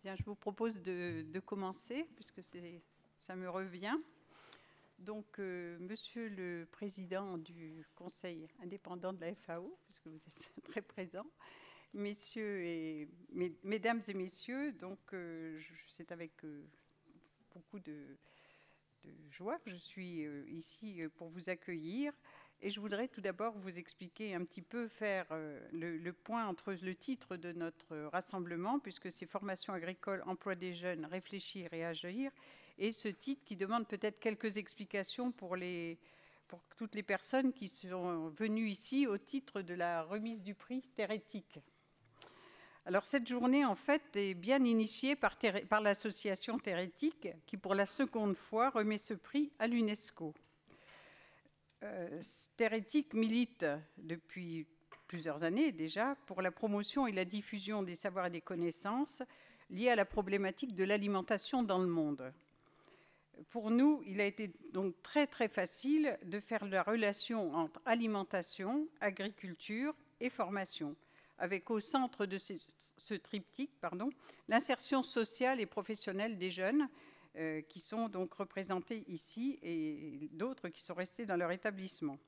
Bien, je vous propose de commencer, puisque ça me revient. Donc, Monsieur le Président du Conseil indépendant de la FAO, puisque vous êtes très présent, Mesdames et Messieurs, donc c'est avec beaucoup de joie que je suis ici pour vous accueillir. Et je voudrais tout d'abord vous expliquer un petit peu, faire le point entre le titre de notre rassemblement, puisque c'est Formation agricole, emploi des jeunes, réfléchir et agir, et ce titre qui demande peut-être quelques explications pour toutes les personnes qui sont venues ici au titre de la remise du prix Terretic. Alors cette journée, en fait, est bien initiée par l'association Terretic, qui pour la seconde fois remet ce prix à l'UNESCO. Terretic milite depuis plusieurs années déjà pour la promotion et la diffusion des savoirs et des connaissances liées à la problématique de l'alimentation dans le monde. Pour nous, il a été donc très facile de faire la relation entre alimentation, agriculture et formation, avec au centre de ce triptyque l'insertion sociale et professionnelle des jeunes, qui sont donc représentés ici, et d'autres qui sont restés dans leur établissement.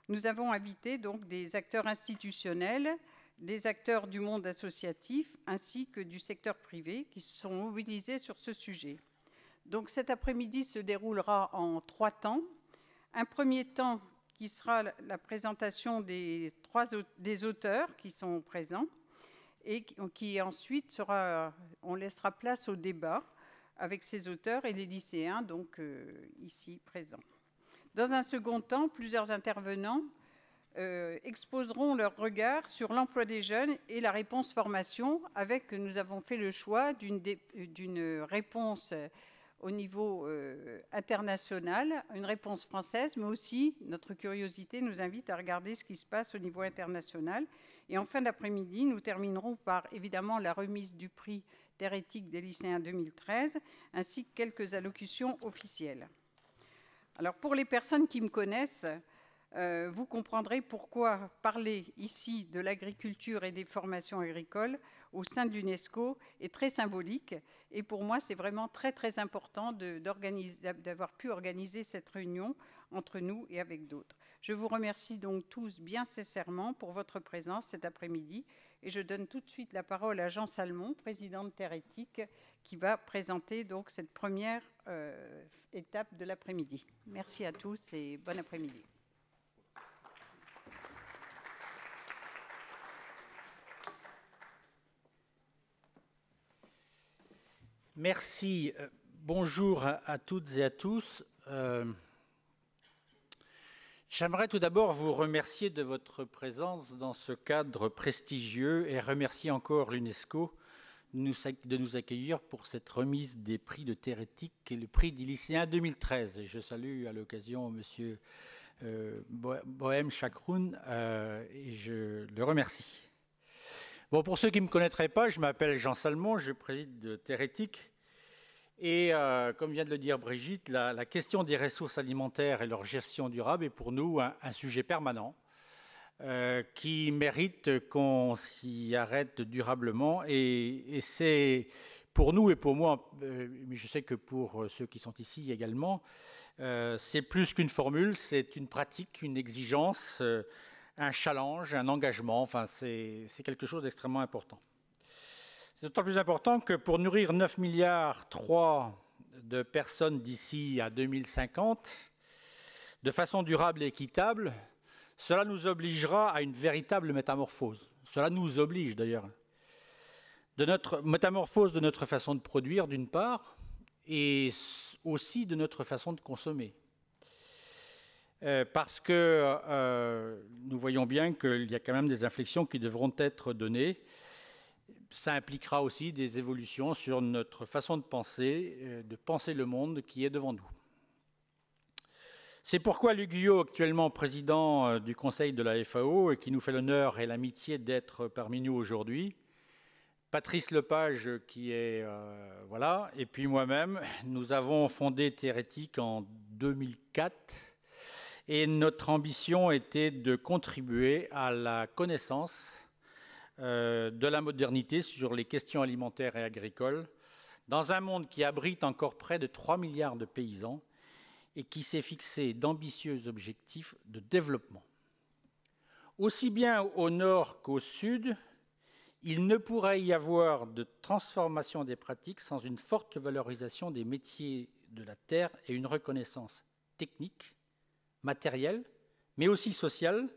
Nous avons invité donc des acteurs institutionnels, des acteurs du monde associatif, ainsi que du secteur privé, qui se sont mobilisés sur ce sujet. Donc cet après-midi se déroulera en 3 temps. Un premier temps qui sera la présentation des auteurs qui sont présents, et qui ensuite on laissera place au débat avec ces auteurs et les lycéens donc ici présents. Dans un second temps, plusieurs intervenants exposeront leur regard sur l'emploi des jeunes et la réponse formation. Nous avons fait le choix d'une réponse au niveau international, une réponse française, mais aussi notre curiosité nous invite à regarder ce qui se passe au niveau international. Et en fin d'après-midi, nous terminerons par évidemment la remise du prix Terretic des lycéens 2013, ainsi que quelques allocutions officielles. Alors pour les personnes qui me connaissent, vous comprendrez pourquoi parler ici de l'agriculture et des formations agricoles au sein de l'UNESCO est très symbolique. Et pour moi, c'est vraiment très important d'avoir pu organiser cette réunion entre nous et avec d'autres. Je vous remercie donc tous bien sincèrement pour votre présence cet après-midi. Et je donne tout de suite la parole à Jean Salmon, président de Terretic, qui va présenter donc cette première étape de l'après-midi. Merci à tous et bon après-midi. Merci. Bonjour à toutes et à tous. J'aimerais tout d'abord vous remercier de votre présence dans ce cadre prestigieux et remercier encore l'UNESCO de nous accueillir pour cette remise des prix de Terretic et le prix des lycéens 2013. Et je salue à l'occasion M. Bohem Chakroun et je le remercie. Bon, pour ceux qui ne me connaîtraient pas, je m'appelle Jean Salmon, je préside de Terretic. Et comme vient de le dire Brigitte, la question des ressources alimentaires et leur gestion durable est pour nous un sujet permanent qui mérite qu'on s'y arrête durablement. Et c'est pour nous et pour moi, mais je sais que pour ceux qui sont ici également, c'est plus qu'une formule, c'est une pratique, une exigence, un challenge, un engagement. Enfin, c'est quelque chose d'extrêmement important. C'est d'autant plus important que pour nourrir 9,3 milliards de personnes d'ici à 2050, de façon durable et équitable, cela nous obligera à une véritable métamorphose. Cela nous oblige d'ailleurs. De notre métamorphose de notre façon de produire, d'une part, et aussi de notre façon de consommer. Parce que nous voyons bien qu'il y a quand même des inflexions qui devront être données. Ça impliquera aussi des évolutions sur notre façon de penser le monde qui est devant nous. C'est pourquoi Luc Guyot, actuellement président du Conseil de la FAO et qui nous fait l'honneur et l'amitié d'être parmi nous aujourd'hui, Patrice Lepage qui est voilà, et puis moi-même, nous avons fondé Terretic en 2004 et notre ambition était de contribuer à la connaissance, de la modernité sur les questions alimentaires et agricoles, dans un monde qui abrite encore près de 3 milliards de paysans et qui s'est fixé d'ambitieux objectifs de développement. Aussi bien au nord qu'au sud, il ne pourrait y avoir de transformation des pratiques sans une forte valorisation des métiers de la terre et une reconnaissance technique, matérielle, mais aussi sociale,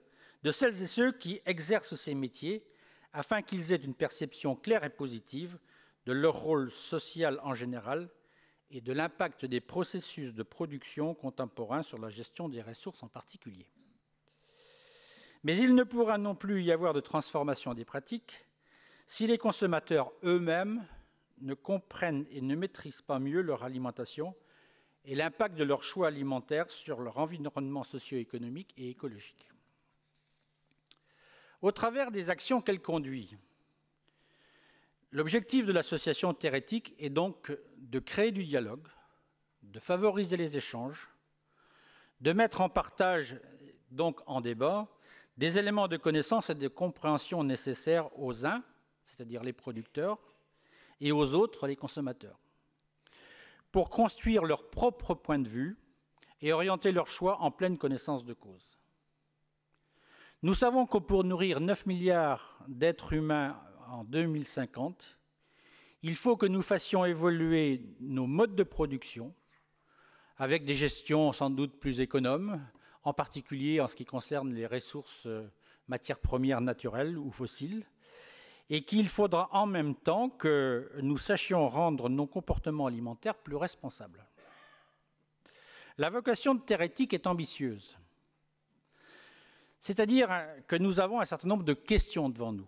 de celles et ceux qui exercent ces métiers, afin qu'ils aient une perception claire et positive de leur rôle social en général et de l'impact des processus de production contemporains sur la gestion des ressources en particulier. Mais il ne pourra non plus y avoir de transformation des pratiques si les consommateurs eux-mêmes ne comprennent et ne maîtrisent pas mieux leur alimentation et l'impact de leurs choix alimentaires sur leur environnement socio-économique et écologique. Au travers des actions qu'elle conduit, l'objectif de l'association Terretic est donc de créer du dialogue, de favoriser les échanges, de mettre en partage, donc en débat, des éléments de connaissance et de compréhension nécessaires aux uns, c'est-à-dire les producteurs, et aux autres, les consommateurs, pour construire leur propre point de vue et orienter leurs choix en pleine connaissance de cause. Nous savons que pour nourrir 9 milliards d'êtres humains en 2050, il faut que nous fassions évoluer nos modes de production avec des gestions sans doute plus économes, en particulier en ce qui concerne les ressources matières premières naturelles ou fossiles, et qu'il faudra en même temps que nous sachions rendre nos comportements alimentaires plus responsables. La vocation de Terretic est ambitieuse. C'est-à-dire que nous avons un certain nombre de questions devant nous.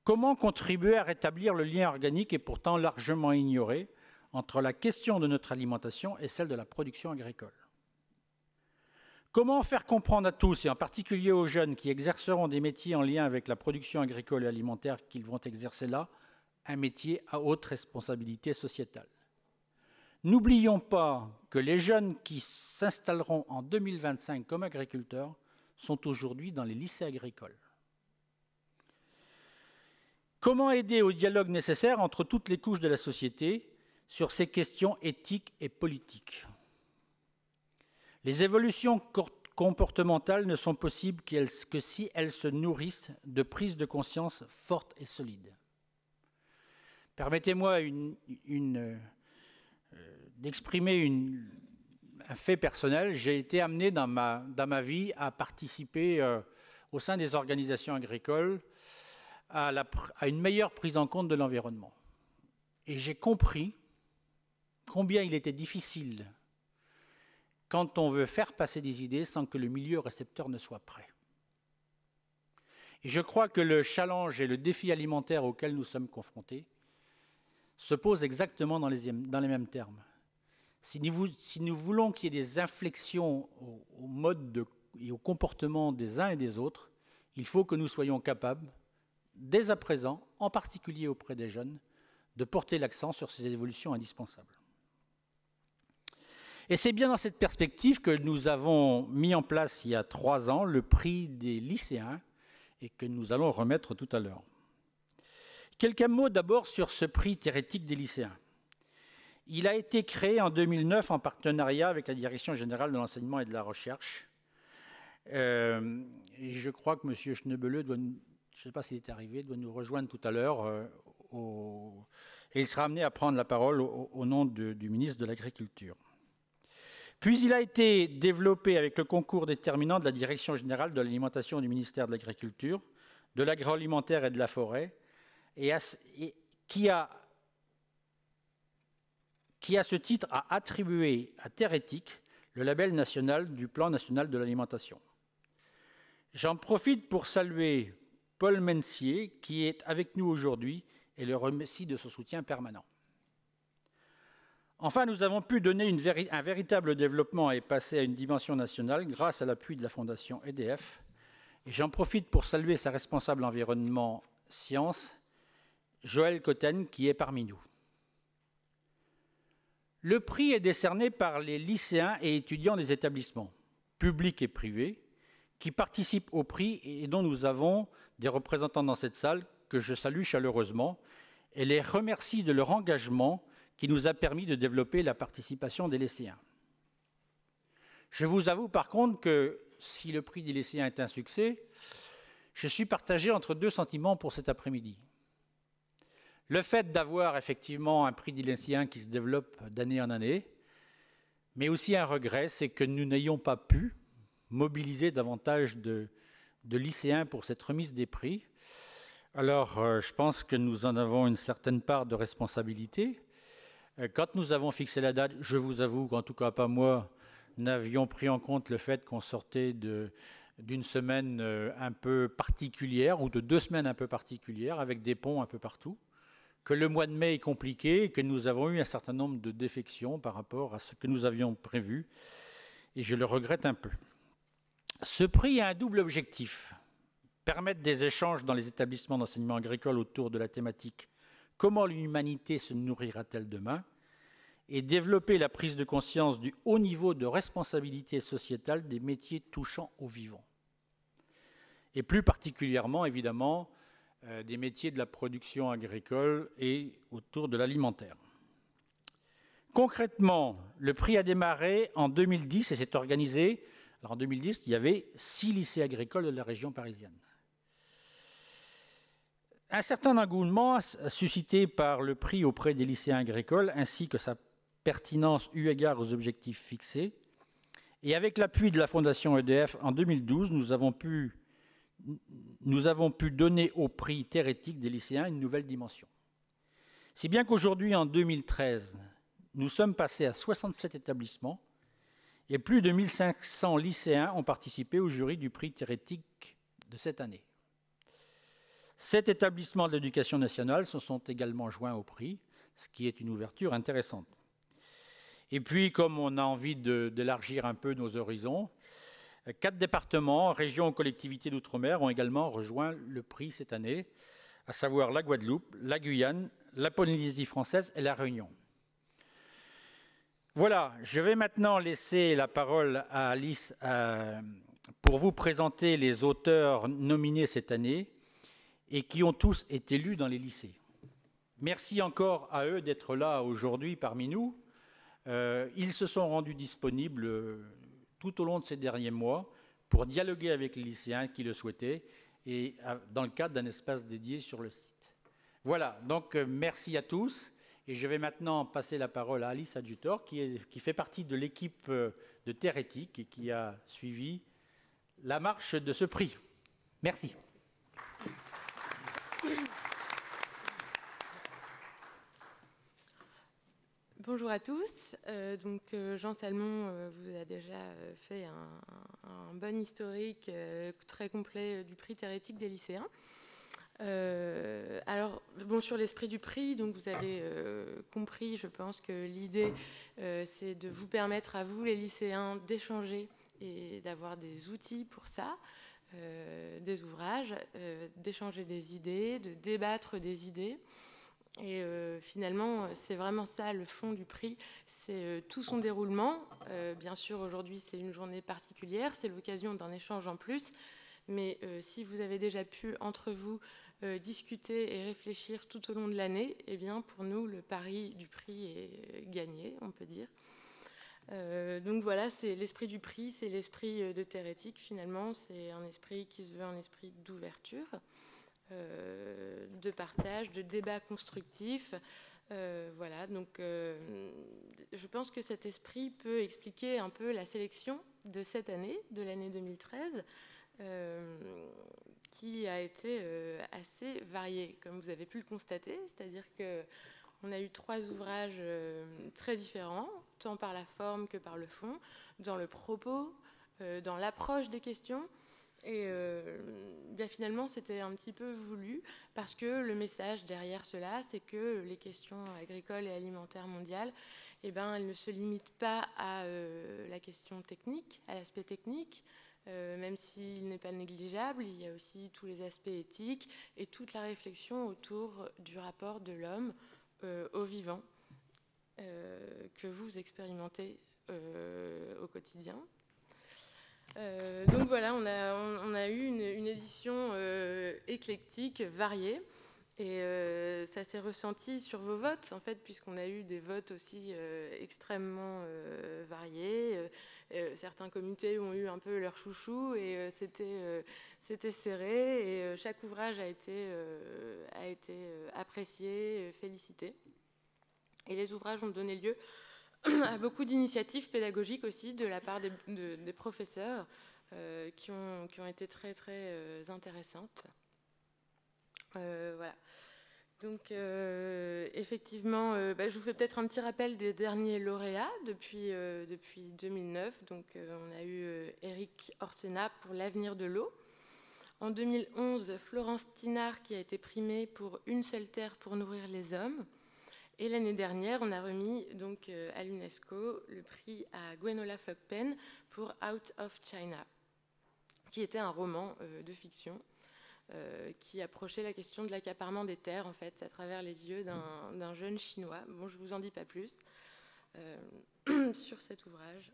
Comment contribuer à rétablir le lien organique et pourtant largement ignoré entre la question de notre alimentation et celle de la production agricole? Comment faire comprendre à tous, et en particulier aux jeunes qui exerceront des métiers en lien avec la production agricole et alimentaire qu'ils vont exercer là, un métier à haute responsabilité sociétale? N'oublions pas que les jeunes qui s'installeront en 2025 comme agriculteurs sont aujourd'hui dans les lycées agricoles. Comment aider au dialogue nécessaire entre toutes les couches de la société sur ces questions éthiques et politiques? Les évolutions comportementales ne sont possibles que si elles se nourrissent de prises de conscience fortes et solides. Permettez-moi d'exprimer un fait personnel. J'ai été amené dans ma vie à participer au sein des organisations agricoles à une meilleure prise en compte de l'environnement. Et j'ai compris combien il était difficile quand on veut faire passer des idées sans que le milieu récepteur ne soit prêt. Et je crois que le challenge et le défi alimentaire auquel nous sommes confrontés se posent exactement dans les mêmes termes. Si nous voulons qu'il y ait des inflexions au mode et au comportement des uns et des autres, il faut que nous soyons capables, dès à présent, en particulier auprès des jeunes, de porter l'accent sur ces évolutions indispensables. Et c'est bien dans cette perspective que nous avons mis en place il y a 3 ans le prix des lycéens et que nous allons remettre tout à l'heure. Quelques mots d'abord sur ce prix Terretic des lycéens. Il a été créé en 2009 en partenariat avec la Direction générale de l'enseignement et de la recherche. Et je crois que M. Schnebele, je ne sais pas s'il est arrivé, doit nous rejoindre tout à l'heure. Et il sera amené à prendre la parole au nom du ministre de l'Agriculture. Puis il a été développé avec le concours déterminant de la Direction générale de l'alimentation du ministère de l'Agriculture, de l'agroalimentaire et de la forêt, et qui à ce titre a attribué à Terretic le label national du Plan national de l'alimentation. J'en profite pour saluer Paul Mencier, qui est avec nous aujourd'hui, et le remercie de son soutien permanent. Enfin, nous avons pu donner un véritable développement et passer à une dimension nationale grâce à l'appui de la Fondation EDF. Et j'en profite pour saluer sa responsable environnement sciences, Joël Cotten, qui est parmi nous. Le prix est décerné par les lycéens et étudiants des établissements, publics et privés, qui participent au prix et dont nous avons des représentants dans cette salle que je salue chaleureusement et les remercie de leur engagement qui nous a permis de développer la participation des lycéens. Je vous avoue par contre que si le prix des lycéens est un succès, je suis partagé entre deux sentiments pour cet après-midi. Le fait d'avoir effectivement un prix des lycéens qui se développe d'année en année, mais aussi un regret, c'est que nous n'ayons pas pu mobiliser davantage de lycéens pour cette remise des prix. Alors, je pense que nous en avons une certaine part de responsabilité. Quand nous avons fixé la date, je vous avoue qu'en tout cas pas moi, n'avions pris en compte le fait qu'on sortait d'une semaine un peu particulière ou de 2 semaines un peu particulières avec des ponts un peu partout, que le mois de mai est compliqué et que nous avons eu un certain nombre de défections par rapport à ce que nous avions prévu et je le regrette un peu. Ce prix a un double objectif, permettre des échanges dans les établissements d'enseignement agricole autour de la thématique « Comment l'humanité se nourrira-t-elle demain ?» et développer la prise de conscience du haut niveau de responsabilité sociétale des métiers touchant au vivant. Et plus particulièrement, évidemment, des métiers de la production agricole et autour de l'alimentaire. Concrètement, le prix a démarré en 2010 et s'est organisé. Alors en 2010, il y avait 6 lycées agricoles de la région parisienne. Un certain engouement suscité par le prix auprès des lycéens agricoles ainsi que sa pertinence eu égard aux objectifs fixés. Et avec l'appui de la Fondation EDF en 2012, nous avons pu donner au prix thérétique des lycéens une nouvelle dimension. Si bien qu'aujourd'hui, en 2013, nous sommes passés à 67 établissements et plus de 1500 lycéens ont participé au jury du prix thérétique de cette année. 7 établissements de l'éducation nationale se sont également joints au prix, ce qui est une ouverture intéressante. Et puis, comme on a envie d'élargir un peu nos horizons, 4 départements, régions ou collectivités d'outre-mer ont également rejoint le prix cette année, à savoir la Guadeloupe, la Guyane, la Polynésie française et la Réunion. Voilà, je vais maintenant laisser la parole à Alice pour vous présenter les auteurs nominés cette année et qui ont tous été lus dans les lycées. Merci encore à eux d'être là aujourd'hui parmi nous. Ils se sont rendus disponibles tout au long de ces derniers mois pour dialoguer avec les lycéens qui le souhaitaient et dans le cadre d'un espace dédié sur le site. Voilà, donc merci à tous et je vais maintenant passer la parole à Alice Adjutor qui fait partie de l'équipe de Thérétique et qui a suivi la marche de ce prix. Merci. Bonjour à tous. Jean Salmon vous a déjà fait un bon historique très complet du prix thérétique des lycéens. Sur l'esprit du prix, donc vous avez compris, je pense que l'idée, c'est de vous permettre à vous, les lycéens, d'échanger et d'avoir des outils pour ça, des ouvrages, d'échanger des idées, de débattre des idées. Et finalement, c'est vraiment ça le fond du prix, c'est tout son déroulement. Bien sûr, aujourd'hui, c'est une journée particulière, c'est l'occasion d'un échange en plus. Mais si vous avez déjà pu, entre vous, discuter et réfléchir tout au long de l'année, eh bien, pour nous, le pari du prix est gagné, on peut dire. Donc voilà, c'est l'esprit du prix, c'est l'esprit de Thérétique, finalement. C'est un esprit qui se veut un esprit d'ouverture, de partage, de débat constructif. Voilà, donc je pense que cet esprit peut expliquer un peu la sélection de cette année, de l'année 2013, qui a été assez variée, comme vous avez pu le constater, c'est-à-dire qu'on a eu 3 ouvrages très différents, tant par la forme que par le fond, dans le propos, dans l'approche des questions. Et bien finalement, c'était un petit peu voulu parce que le message derrière cela, c'est que les questions agricoles et alimentaires mondiales, eh ben, elles ne se limitent pas à la question technique, à l'aspect technique, même s'il n'est pas négligeable. Il y a aussi tous les aspects éthiques et toute la réflexion autour du rapport de l'homme au vivant que vous expérimentez au quotidien. Donc voilà, on a eu une édition éclectique, variée. Et ça s'est ressenti sur vos votes, en fait, puisqu'on a eu des votes aussi extrêmement variés. Certains comités ont eu un peu leur chouchou et c'était serré. Et chaque ouvrage a été apprécié, félicité. Et les ouvrages ont donné lieu à beaucoup d'initiatives pédagogiques aussi de la part des professeurs qui ont été très, très intéressantes. Voilà. Donc, effectivement, je vous fais peut-être un petit rappel des derniers lauréats depuis 2009. Donc, on a eu Éric Orsena pour L'avenir de l'eau. En 2011, Florence Tinard qui a été primée pour Une seule terre pour nourrir les hommes. Et l'année dernière, on a remis donc, à l'UNESCO le prix à Gwenola Flockpen pour Out of China, qui était un roman de fiction. Qui approchait la question de l'accaparement des terres, en fait, à travers les yeux d'un jeune Chinois. Bon, je ne vous en dis pas plus sur cet ouvrage.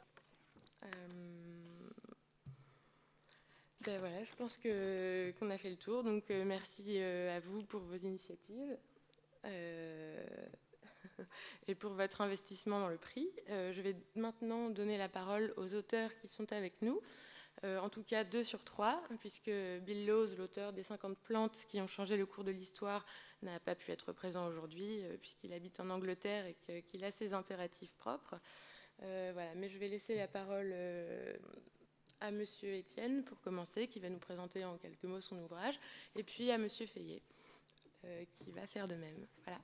Ben voilà, je pense qu'on a fait le tour. Donc, merci à vous pour vos initiatives et pour votre investissement dans le prix. Je vais maintenant donner la parole aux auteurs qui sont avec nous. En tout cas 2 sur 3, puisque Bill Lawes, l'auteur des 50 plantes qui ont changé le cours de l'histoire, n'a pas pu être présent aujourd'hui, puisqu'il habite en Angleterre et qu'il a ses impératifs propres. Voilà. Mais je vais laisser la parole à Monsieur Étienne, pour commencer, qui va nous présenter en quelques mots son ouvrage, et puis à Monsieur Fayet, qui va faire de même. Voilà.